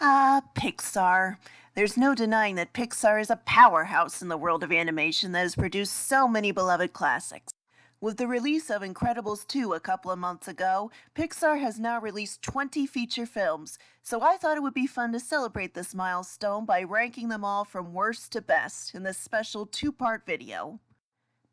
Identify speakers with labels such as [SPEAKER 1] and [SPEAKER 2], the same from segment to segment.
[SPEAKER 1] Pixar. There's no denying that Pixar is a powerhouse in the world of animation that has produced so many beloved classics. With the release of Incredibles 2 a couple of months ago, Pixar has now released 20 feature films, so I thought it would be fun to celebrate this milestone by ranking them all from worst to best in this special two-part video.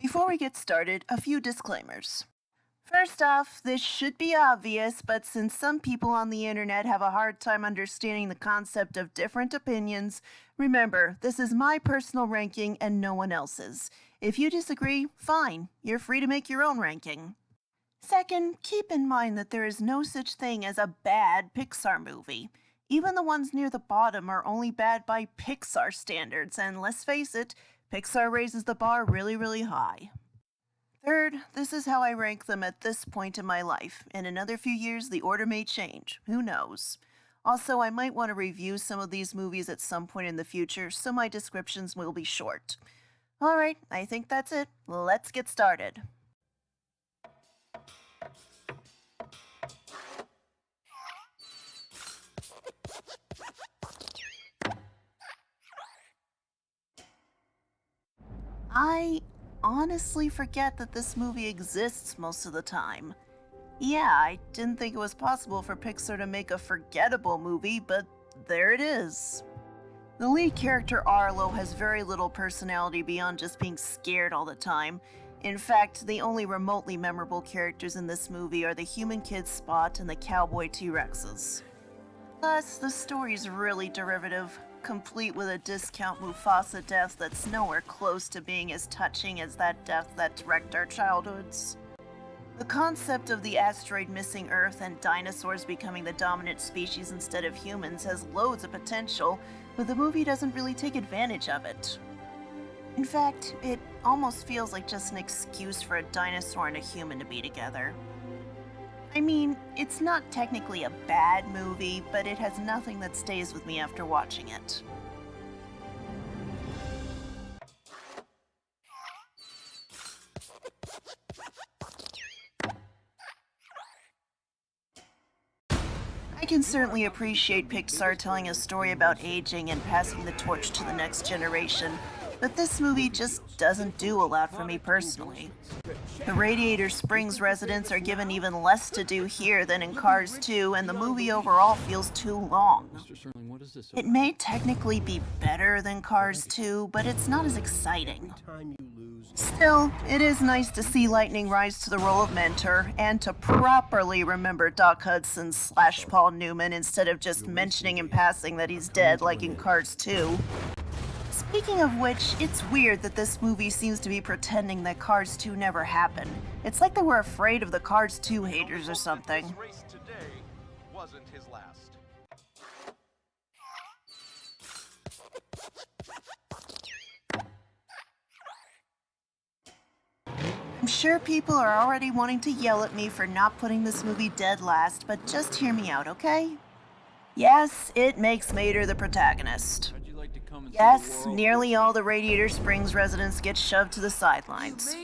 [SPEAKER 1] Before we get started, a few disclaimers. First off, this should be obvious, but since some people on the internet have a hard time understanding the concept of different opinions, remember, this is my personal ranking and no one else's. If you disagree, fine, you're free to make your own ranking. Second, keep in mind that there is no such thing as a bad Pixar movie. Even the ones near the bottom are only bad by Pixar standards, and let's face it, Pixar raises the bar really high. Third, this is how I rank them at this point in my life. In another few years, the order may change. Who knows? Also, I might want to review some of these movies at some point in the future, so my descriptions will be short. Alright, I think that's it. Let's get started. I honestly forget that this movie exists most of the time. Yeah, I didn't think it was possible for Pixar to make a forgettable movie, but there it is. The lead character Arlo has very little personality beyond just being scared all the time. In fact, the only remotely memorable characters in this movie are the human kid Spot and the cowboy T-Rexes. Plus, the story's really derivative, complete with a discount Mufasa death that's nowhere close to being as touching as that death that wrecked our childhoods. The concept of the asteroid missing Earth and dinosaurs becoming the dominant species instead of humans has loads of potential, but the movie doesn't really take advantage of it. In fact, it almost feels like just an excuse for a dinosaur and a human to be together. I mean, it's not technically a bad movie, but it has nothing that stays with me after watching it. I can certainly appreciate Pixar telling a story about aging and passing the torch to the next generation, but this movie just doesn't do a lot for me personally. The Radiator Springs residents are given even less to do here than in Cars 2, and the movie overall feels too long. It may technically be better than Cars 2, but it's not as exciting. Still, it is nice to see Lightning rise to the role of mentor, and to properly remember Doc Hudson / Paul Newman instead of just mentioning in passing that he's dead like in Cars 2. Speaking of which, it's weird that this movie seems to be pretending that Cars 2 never happened. It's like they were afraid of the Cars 2 haters or something.
[SPEAKER 2] Race today wasn't his last.
[SPEAKER 1] I'm sure people are already wanting to yell at me for not putting this movie dead last, but just hear me out, okay? Yes, it makes Mater the protagonist. Yes, nearly all the Radiator Springs residents get shoved to the sidelines.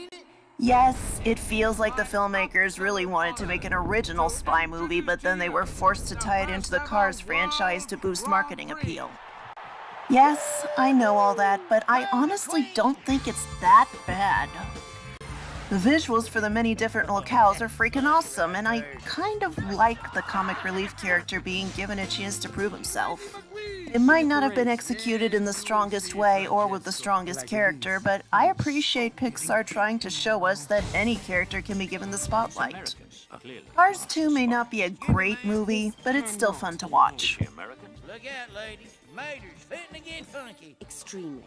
[SPEAKER 1] Yes, it feels like the filmmakers really wanted to make an original spy movie, but then they were forced to tie it into the Cars franchise to boost marketing appeal. Yes, I know all that, but I honestly don't think it's that bad. The visuals for the many different locales are freaking awesome, and I kind of like the comic relief character being given a chance to prove himself. It might not have been executed in the strongest way or with the strongest character, but I appreciate Pixar trying to show us that any character can be given the spotlight. Cars 2 may not be a great movie, but it's still fun to watch.
[SPEAKER 3] Look out, ladies. Mater's fitting to get funky.
[SPEAKER 4] Extremely.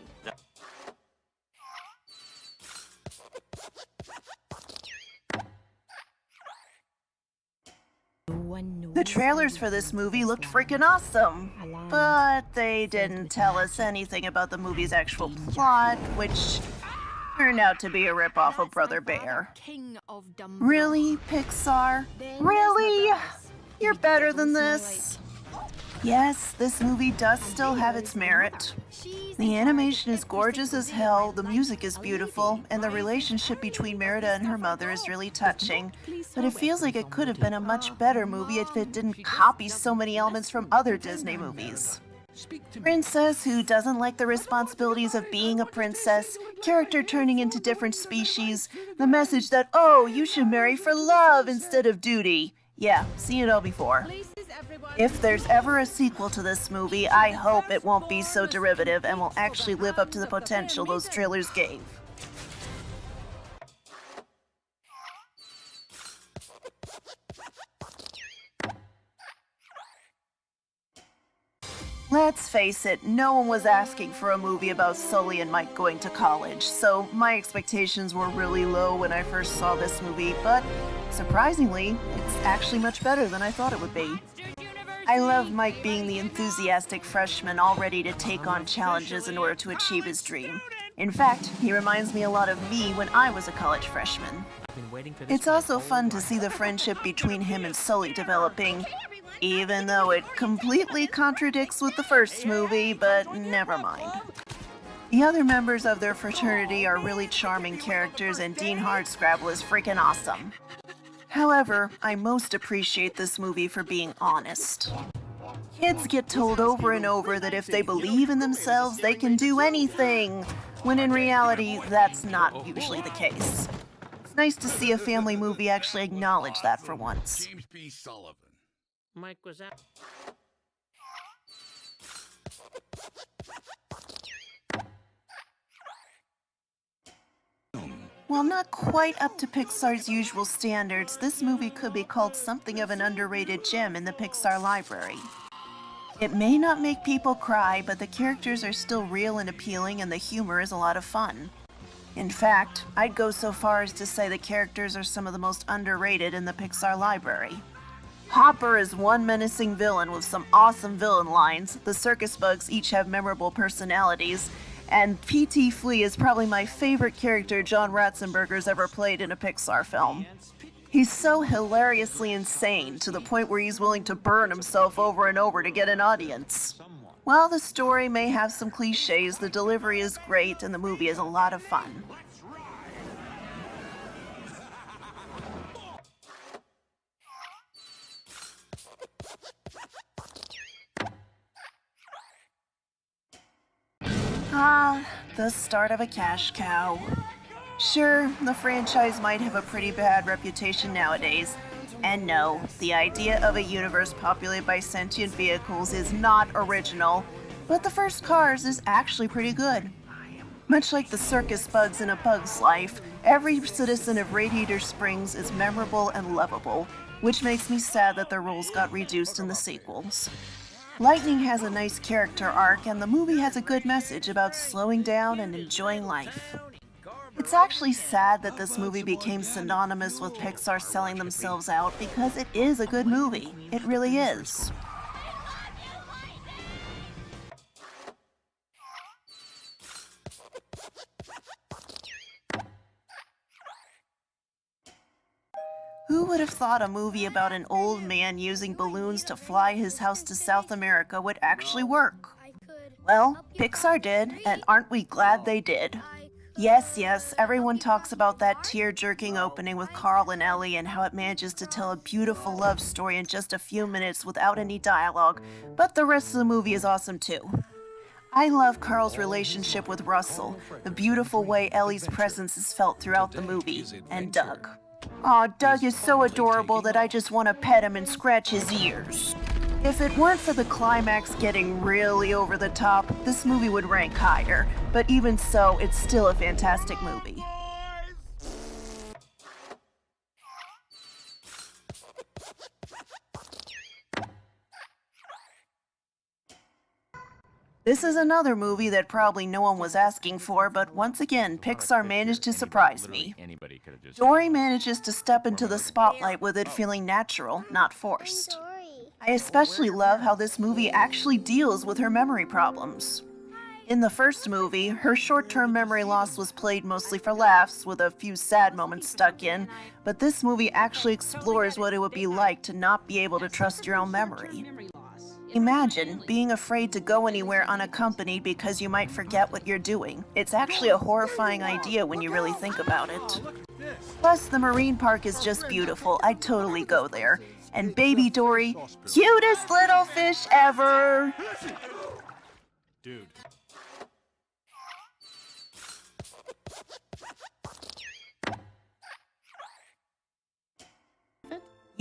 [SPEAKER 1] The trailers for this movie looked freaking awesome, but they didn't tell us anything about the movie's actual plot, which turned out to be a ripoff of Brother Bear. Really, Pixar? Really? You're better than this? Yes, this movie does still have its merit. The animation is gorgeous as hell, the music is beautiful, and the relationship between Merida and her mother is really touching. But it feels like it could have been a much better movie if it didn't copy so many elements from other Disney movies. Princess who doesn't like the responsibilities of being a princess, character turning into different species, the message that, oh, you should marry for love instead of duty. Yeah, seen it all before. If there's ever a sequel to this movie, I hope it won't be so derivative and will actually live up to the potential those trailers gave. Let's face it, no one was asking for a movie about Sully and Mike going to college, so my expectations were really low when I first saw this movie, but surprisingly, it's actually much better than I thought it would be. I love Mike being the enthusiastic freshman all ready to take on challenges in order to achieve his dream. In fact, he reminds me a lot of me when I was a college freshman. It's also fun to see the friendship between him and Sully developing, even though it completely contradicts with the first movie, but never mind. The other members of their fraternity are really charming characters, and Dean Hardscrabble is freaking awesome. However, I most appreciate this movie for being honest. Kids get told over and over that if they believe in themselves, they can do anything, when in reality, that's not usually the case. It's nice to see a family movie actually acknowledge that for once.
[SPEAKER 2] James B. Sullivan.
[SPEAKER 3] Mike was out.
[SPEAKER 1] While not quite up to Pixar's usual standards, this movie could be called something of an underrated gem in the Pixar library. It may not make people cry, but the characters are still real and appealing, and the humor is a lot of fun. In fact, I'd go so far as to say the characters are some of the most underrated in the Pixar library. Hopper is one menacing villain with some awesome villain lines, the circus bugs each have memorable personalities, and P.T. Flea is probably my favorite character John Ratzenberger's ever played in a Pixar film. He's so hilariously insane, to the point where he's willing to burn himself over and over to get an audience. While the story may have some cliches, the delivery is great and the movie is a lot of fun. The start of a cash cow. Sure, the franchise might have a pretty bad reputation nowadays. And no, the idea of a universe populated by sentient vehicles is not original, but the first Cars is actually pretty good. Much like the circus bugs in A Bug's Life, every citizen of Radiator Springs is memorable and lovable, which makes me sad that their roles got reduced in the sequels. Lightning has a nice character arc, and the movie has a good message about slowing down and enjoying life. It's actually sad that this movie became synonymous with Pixar selling themselves out, because it is a good movie. It really is. Who would have thought a movie about an old man using balloons to fly his house to South America would actually work? Well, Pixar did, and aren't we glad they did? Yes, everyone talks about that tear-jerking opening with Carl and Ellie and how it manages to tell a beautiful love story in just a few minutes without any dialogue, but the rest of the movie is awesome too. I love Carl's relationship with Russell, the beautiful way Ellie's presence is felt throughout the movie, and Doug. Aw, Doug is so adorable that I just want to pet him and scratch his ears. If it weren't for the climax getting really over the top, this movie would rank higher, but even so, it's still a fantastic movie. This is another movie that probably no one was asking for, but once again, Pixar managed to surprise me. Dory manages to step into the spotlight with it feeling natural, not forced. I especially love how this movie actually deals with her memory problems. In the first movie, her short-term memory loss was played mostly for laughs, with a few sad moments stuck in, but this movie actually explores what it would be like to not be able to trust your own memory. Imagine being afraid to go anywhere unaccompanied because you might forget what you're doing. It's actually a horrifying idea when you really think about it. Plus, the marine park is just beautiful. I'd totally go there. And Baby Dory, cutest little fish ever!
[SPEAKER 2] Dude.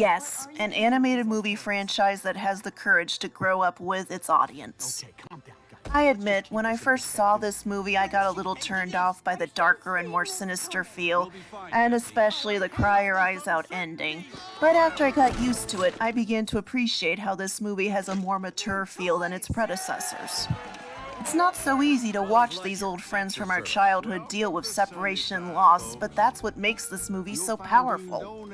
[SPEAKER 1] Yes, an animated movie franchise that has the courage to grow up with its audience.
[SPEAKER 4] Okay, calm down, guys.
[SPEAKER 1] I admit, when I first saw this movie, I got a little turned off by the darker and more sinister feel, and especially the cry your eyes out ending. But after I got used to it, I began to appreciate how this movie has a more mature feel than its predecessors. It's not so easy to watch these old friends from our childhood deal with separation and loss, but that's what makes this movie so powerful.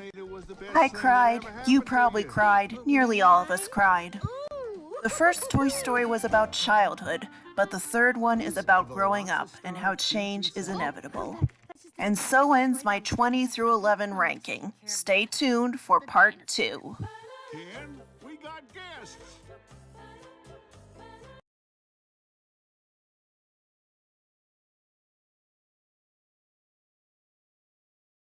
[SPEAKER 1] I cried, you probably cried, nearly all of us cried. The first Toy Story was about childhood, but the third one is about growing up and how change is inevitable. And so ends my 20 through 11 ranking. Stay tuned for part 2.
[SPEAKER 4] 10, we got guests.